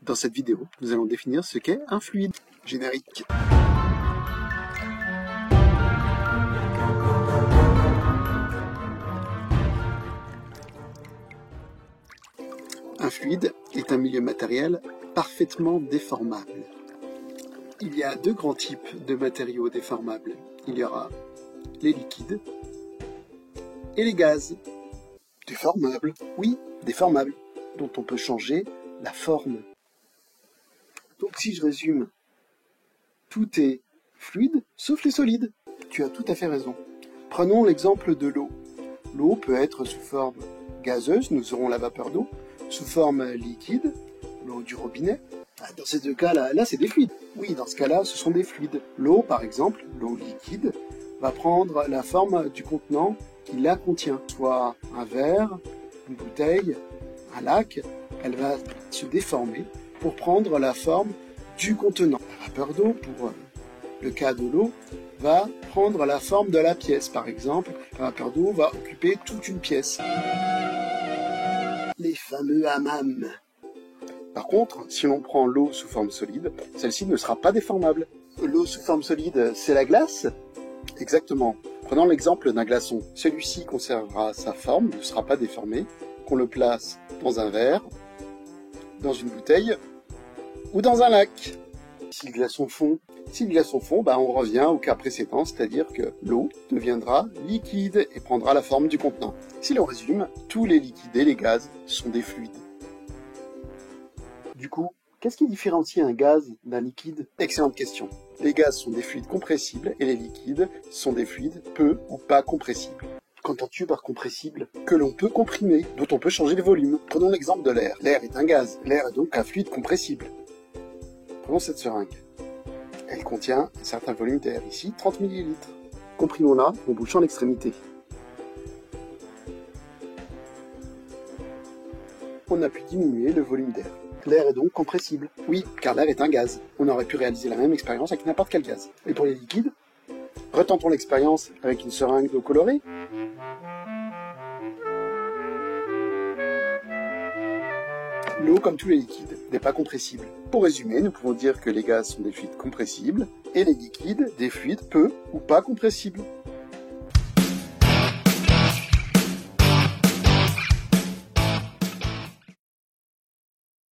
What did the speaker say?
Dans cette vidéo, nous allons définir ce qu'est un fluide. Générique. Un fluide est un milieu matériel parfaitement déformable. Il y a deux grands types de matériaux déformables. Il y aura les liquides et les gaz. Déformables? Oui, déformables, dont on peut changer la forme. Donc si je résume, tout est fluide sauf les solides. Tu as tout à fait raison. Prenons l'exemple de l'eau. L'eau peut être sous forme gazeuse, nous aurons la vapeur d'eau, sous forme liquide, l'eau du robinet. Dans ces deux cas-là, c'est des fluides. Oui, dans ce cas-là, ce sont des fluides. L'eau, par exemple, l'eau liquide, va prendre la forme du contenant qui la contient, soit un verre, une bouteille, un lac. Elle va se déformer pour prendre la forme du contenant. La vapeur d'eau, pour le cas de l'eau, va prendre la forme de la pièce. Par exemple, la vapeur d'eau va occuper toute une pièce. Les fameux hammams. Par contre, si l'on prend l'eau sous forme solide, celle-ci ne sera pas déformable. L'eau sous forme solide, c'est la glace? Exactement. Prenons l'exemple d'un glaçon. Celui-ci conservera sa forme, ne sera pas déformé, qu'on le place dans un verre, dans une bouteille ou dans un lac. Si le glaçon fond, on revient au cas précédent, c'est-à-dire que l'eau deviendra liquide et prendra la forme du contenant. Si l'on résume, tous les liquides et les gaz sont des fluides. Du coup, qu'est-ce qui différencie un gaz d'un liquide? Excellente question. Les gaz sont des fluides compressibles et les liquides sont des fluides peu ou pas compressibles. Qu'entends-tu par compressible? Que l'on peut comprimer, dont on peut changer le volume. Prenons l'exemple de l'air. L'air est un gaz. L'air est donc un fluide compressible. Prenons cette seringue. Elle contient un certain volume d'air, ici 30 ml. Comprimons-la en bouchant l'extrémité. On a pu diminuer le volume d'air. L'air est donc compressible. Oui, car l'air est un gaz. On aurait pu réaliser la même expérience avec n'importe quel gaz. Et pour les liquides, retentons l'expérience avec une seringue d'eau colorée. L'eau, comme tous les liquides, n'est pas compressible. Pour résumer, nous pouvons dire que les gaz sont des fluides compressibles et les liquides des fluides peu ou pas compressibles.